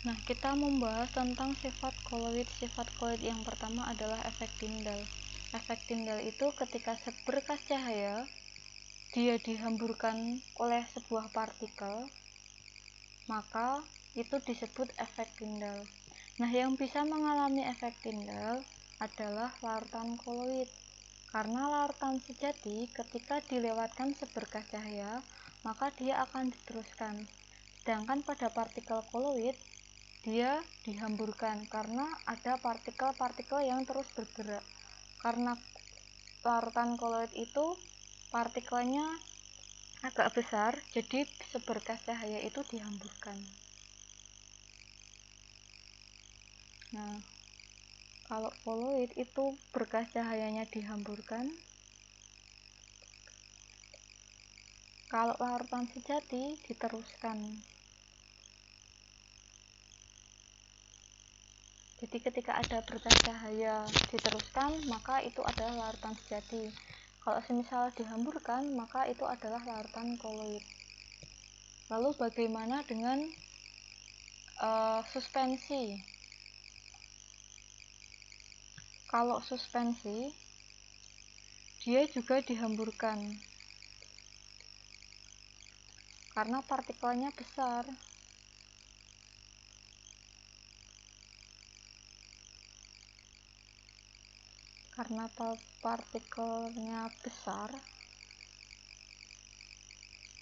Nah, kita membahas tentang sifat koloid. Sifat koloid yang pertama adalah efek Tyndall. Efek Tyndall itu ketika berkas cahaya dia dihamburkan oleh sebuah partikel, maka itu disebut efek Tyndall. Nah, yang bisa mengalami efek Tyndall adalah larutan koloid. Karena larutan sejati ketika dilewatkan seberkas cahaya, maka dia akan diteruskan. Sedangkan pada partikel koloid dia dihamburkan karena ada partikel-partikel yang terus bergerak. Karena larutan koloid itu partikelnya agak besar, jadi seberkas cahaya itu dihamburkan. Nah, kalau koloid itu berkas cahayanya dihamburkan. Kalau larutan sejati diteruskan. Jadi ketika ada berkas cahaya diteruskan, maka itu adalah larutan sejati. Kalau semisal dihamburkan, maka itu adalah larutan koloid. Lalu bagaimana dengan suspensi? Kalau suspensi, dia juga dihamburkan karena partikelnya besar. Karena partikelnya besar,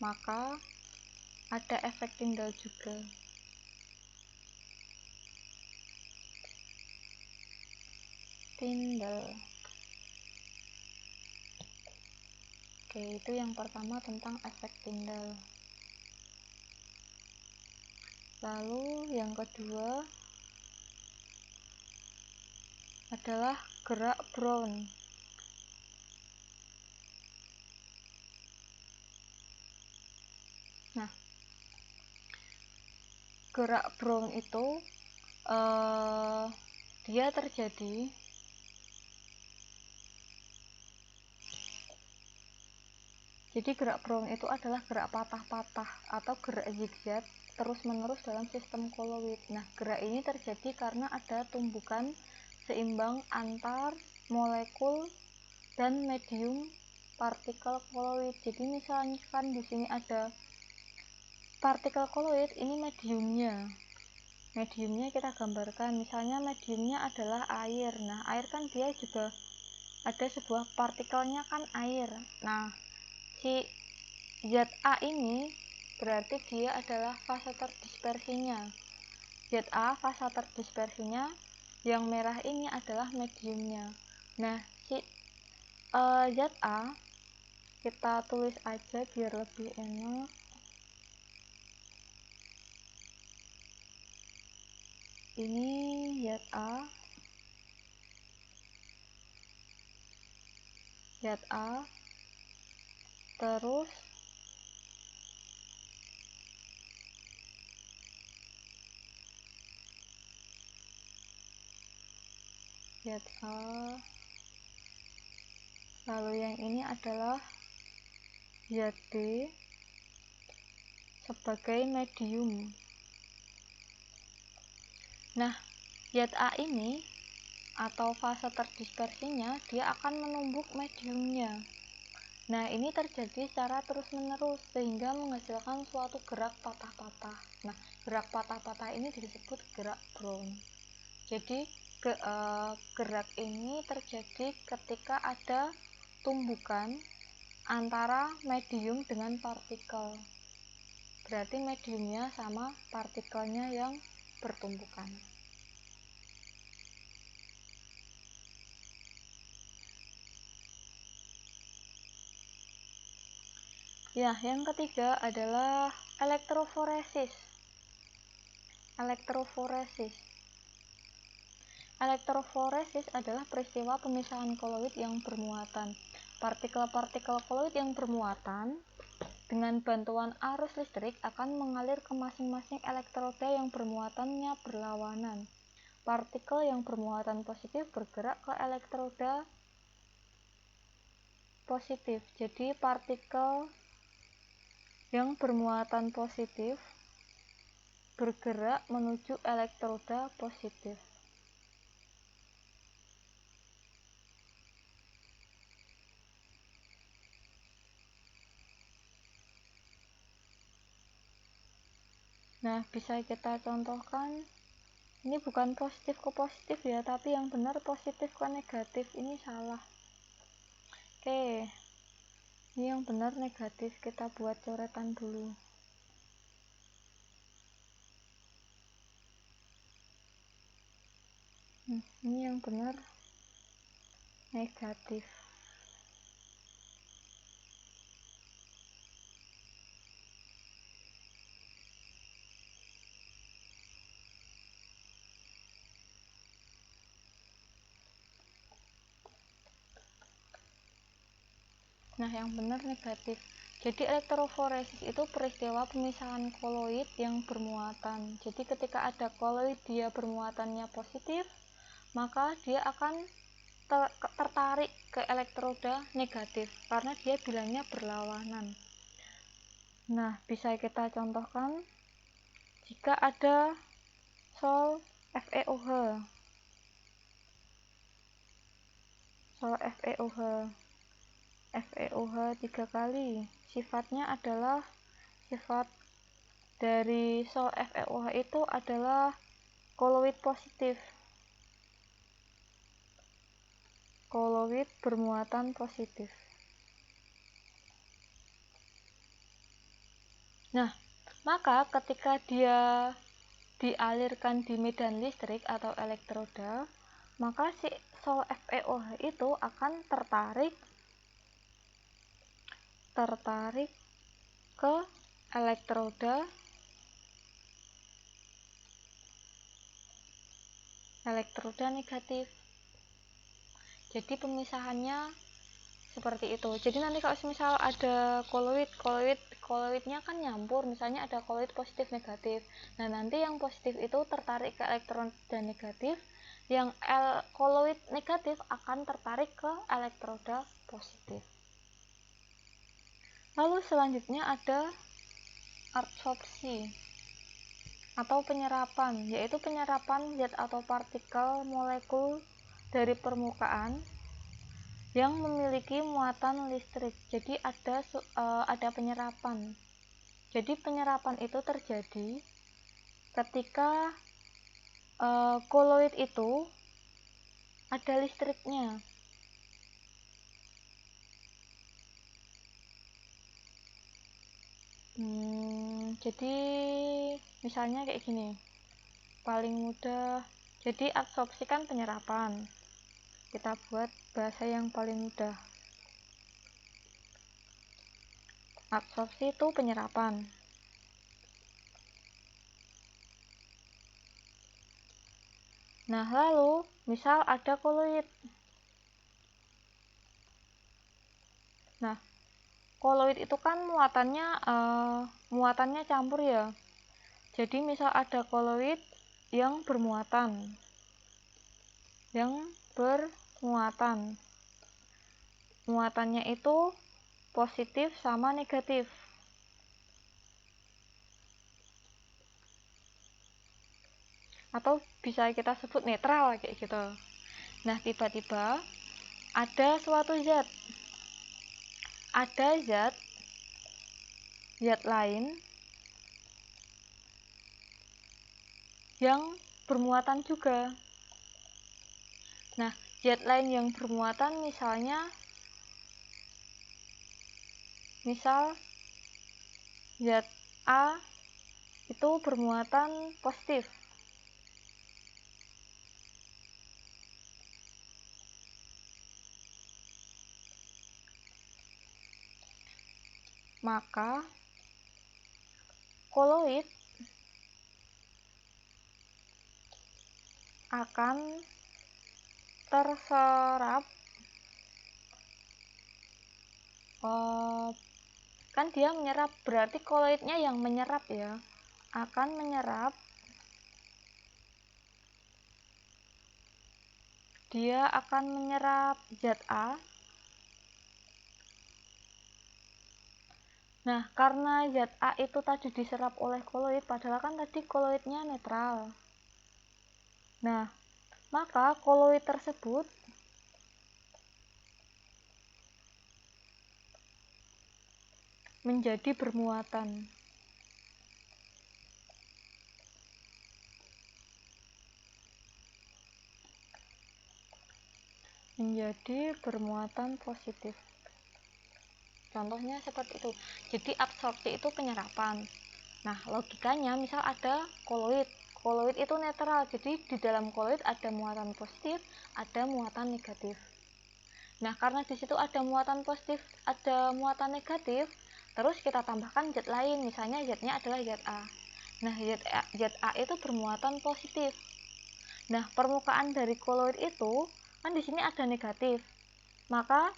maka ada efek Tyndall juga. Tyndall. Oke, itu yang pertama tentang efek Tyndall. Lalu yang kedua adalah gerak Brown. Nah, gerak Brown itu dia terjadi jadi gerak Brown itu adalah gerak patah-patah atau gerak zigzag terus-menerus dalam sistem koloid. Nah, gerak ini terjadi karena ada tumbukan seimbang antar molekul dan medium partikel koloid. Jadi misalkan di sini ada partikel koloid, ini mediumnya. Mediumnya kita gambarkan, misalnya mediumnya adalah air. Nah, air kan dia juga ada sebuah partikelnya kan air. Nah, si ZA ini berarti dia adalah fase terdispersinya. ZA fase terdispersinya, yang merah ini adalah mediumnya. Nah, si ZA kita tulis aja biar lebih enak. Ini ZA terus ZA, lalu yang ini adalah ZB sebagai medium. Nah, ZA ini atau fase terdispersinya dia akan menumbuk mediumnya. Nah, ini terjadi secara terus-menerus sehingga menghasilkan suatu gerak patah-patah. Nah, gerak patah-patah ini disebut gerak Brown. Jadi gerak ini terjadi ketika ada tumbukan antara medium dengan partikel. Berarti mediumnya sama partikelnya yang bertumbukan. Ya, yang ketiga adalah elektroforesis. Elektroforesis adalah peristiwa pemisahan koloid yang bermuatan. Partikel-partikel koloid yang bermuatan dengan bantuan arus listrik akan mengalir ke masing-masing elektroda yang bermuatannya berlawanan. Partikel yang bermuatan positif bergerak ke elektroda positif. Jadi partikel yang bermuatan positif bergerak menuju elektroda positif. Nah, bisa kita contohkan, ini bukan positif ke positif ya, tapi yang benar positif ke negatif, ini salah. Oke, ini yang benar negatif, kita buat coretan dulu. Ini yang benar negatif. Nah, yang benar negatif. Jadi elektroforesis itu peristiwa pemisahan koloid yang bermuatan. Jadi ketika ada koloid dia bermuatannya positif, maka dia akan tertarik ke elektroda negatif karena dia bilangnya berlawanan. Nah, bisa kita contohkan jika ada sol FeOH. Sol FeOH 3 kali. Sifatnya adalah sifat dari sol FeOH itu adalah koloid positif. Koloid bermuatan positif. Nah, maka ketika dia dialirkan di medan listrik atau elektroda, maka si sol FeOH itu akan tertarik ke elektroda negatif. Jadi pemisahannya seperti itu. Jadi nanti kalau misal ada koloidnya kan nyampur, misalnya ada koloid positif negatif. Nah, nanti yang positif itu tertarik ke elektroda negatif, yang koloid negatif akan tertarik ke elektroda positif. Lalu selanjutnya ada adsorpsi atau penyerapan, yaitu penyerapan zat atau partikel molekul dari permukaan yang memiliki muatan listrik. Jadi ada penyerapan. Jadi penyerapan itu terjadi ketika koloid itu ada listriknya. Jadi misalnya kayak gini, paling mudah. Jadi adsorpsi kan penyerapan. Kita buat bahasa yang paling mudah. Adsorpsi itu penyerapan. Nah, lalu misal ada koloid. Nah, koloid itu kan muatannya campur ya. Jadi misal ada koloid yang bermuatan. Muatannya itu positif sama negatif. Atau bisa kita sebut netral kayak gitu. Nah, tiba-tiba ada suatu zat. Ada zat lain yang bermuatan juga. Nah, zat lain yang bermuatan misal zat A itu bermuatan positif. Maka koloid akan terserap, kan dia menyerap, berarti koloidnya yang menyerap ya, akan menyerap, dia akan menyerap zat A Nah, karena zat A itu tadi diserap oleh koloid, padahal kan tadi koloidnya netral. Nah, maka koloid tersebut menjadi bermuatan. Menjadi bermuatan positif. Contohnya seperti itu. Jadi absorpsi itu penyerapan. Nah, logikanya misal ada koloid. Koloid itu netral. Jadi di dalam koloid ada muatan positif, ada muatan negatif. Nah, karena di situ ada muatan positif, ada muatan negatif, terus kita tambahkan zat lain, misalnya zatnya adalah zat A. Nah, zat A itu bermuatan positif. Nah, permukaan dari koloid itu kan di sini ada negatif. Maka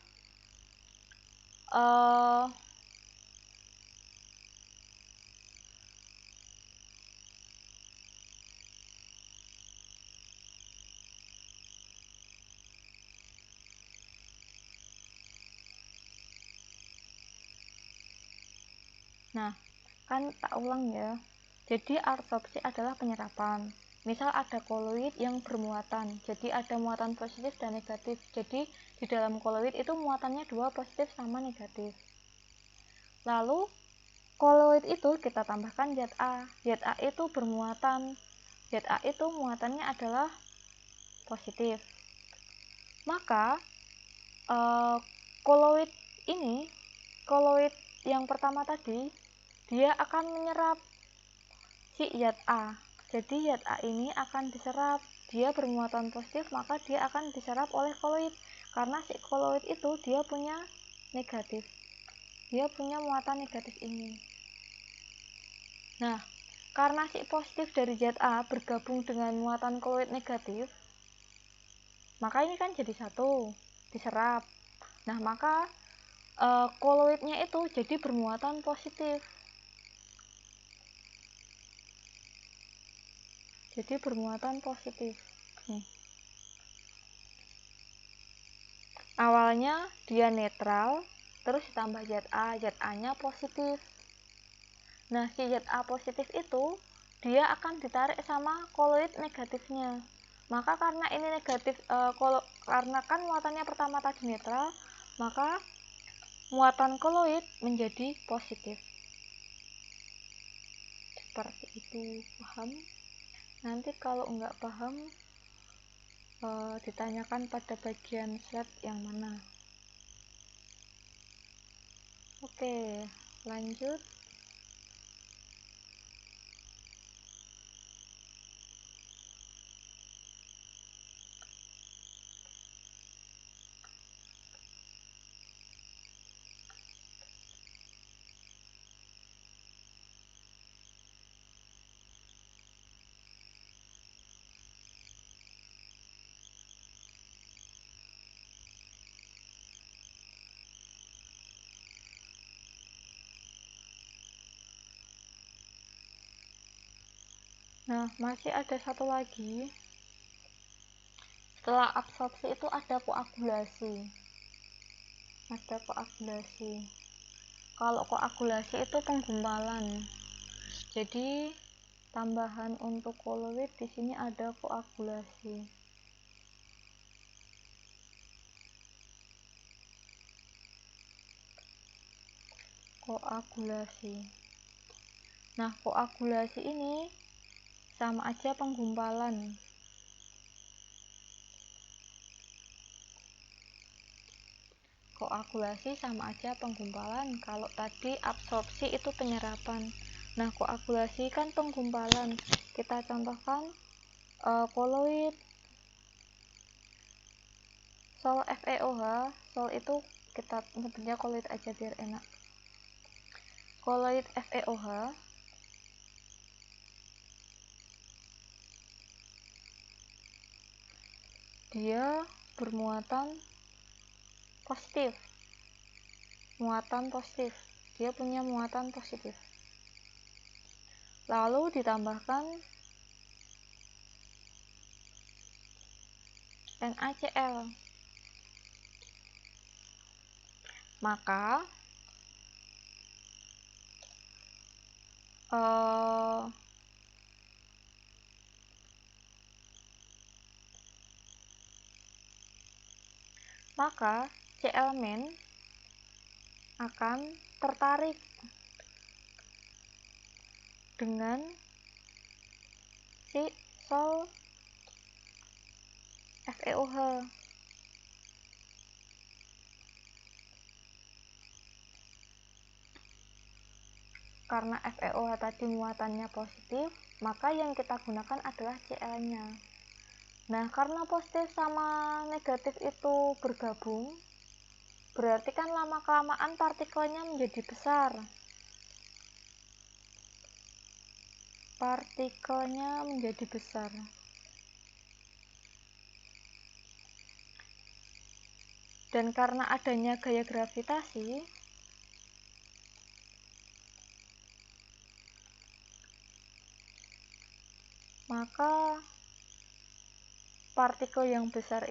nah, kan tak ulang ya. Jadi absorpsi adalah penyerapan. Misal ada koloid yang bermuatan, jadi ada muatan positif dan negatif. Jadi di dalam koloid itu muatannya dua, positif sama negatif. Lalu koloid itu kita tambahkan zat A. Zat A itu bermuatan. Zat A itu muatannya adalah positif. Maka koloid ini, koloid yang pertama tadi, dia akan menyerap si zat A. Jadi zat A ini akan diserap. Dia bermuatan positif, maka dia akan diserap oleh koloid. Karena si koloid itu dia punya negatif. Dia punya muatan negatif ini. Nah, karena si positif dari zat A bergabung dengan muatan koloid negatif, maka ini kan jadi satu, diserap. Nah, maka koloidnya itu jadi bermuatan positif. Jadi bermuatan positif. Awalnya dia netral, terus ditambah zat A-nya positif. Nah, si zat A positif itu dia akan ditarik sama koloid negatifnya. Maka karena ini negatif, karena kan muatannya pertama tadi netral, maka muatan koloid menjadi positif. Seperti itu, paham? Nanti kalau nggak paham, ditanyakan pada bagian slide yang mana. Oke, lanjut. Nah, masih ada satu lagi. Setelah absorpsi itu ada koagulasi. Kalau koagulasi itu penggumpalan. Jadi tambahan untuk koloid di sini ada koagulasi. Nah, koagulasi ini sama aja penggumpalan. Koagulasi sama aja penggumpalan. Kalau tadi absorpsi itu penyerapan. Nah, koagulasi kan penggumpalan. Kita contohkan koloid, sol FeOH. Sol itu kita nyebutnya koloid aja biar enak. Koloid FeOH dia bermuatan positif. Dia punya muatan positif. Lalu ditambahkan NaCl. Maka maka C elemen akan tertarik dengan si sol FeOH. Karena FeOH tadi muatannya positif, maka yang kita gunakan adalah Cl-nya. Nah, karena positif sama negatif itu bergabung, berarti kan lama-kelamaan partikelnya menjadi besar. Partikelnya menjadi besar. Dan karena adanya gaya gravitasi, maka partikel yang besar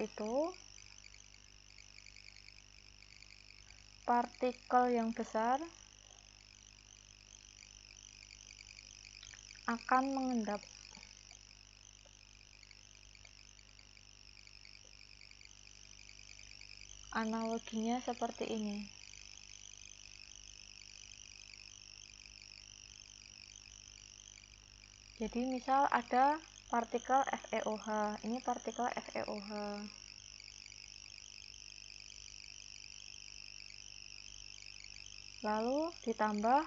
akan mengendap. Analoginya seperti ini. Jadi misal ada partikel FeOH, ini partikel FeOH. Lalu ditambah,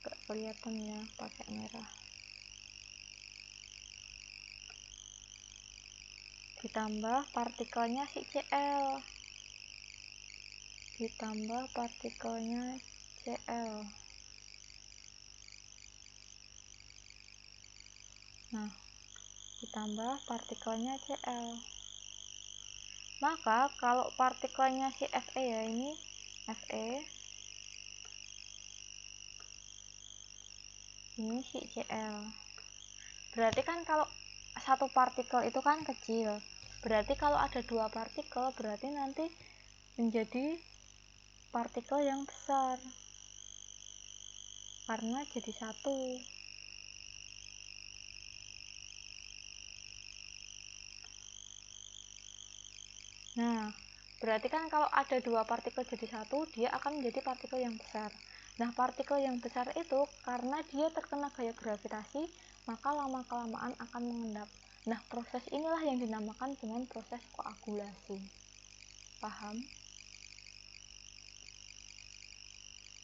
gak kelihatan ya pakai merah. Ditambah partikelnya si Cl. Ditambah partikelnya Cl. Nah, ditambah partikelnya Cl. Maka kalau partikelnya si Fe ya, ini Fe, ini si Cl. Berarti kan kalau satu partikel itu kan kecil, berarti kalau ada dua partikel berarti nanti menjadi partikel yang besar karena jadi satu. Nah, berarti kan kalau ada dua partikel jadi satu, dia akan menjadi partikel yang besar. Nah, partikel yang besar itu karena dia terkena gaya gravitasi, maka lama-kelamaan akan mengendap. Nah, proses inilah yang dinamakan dengan proses koagulasi. Paham?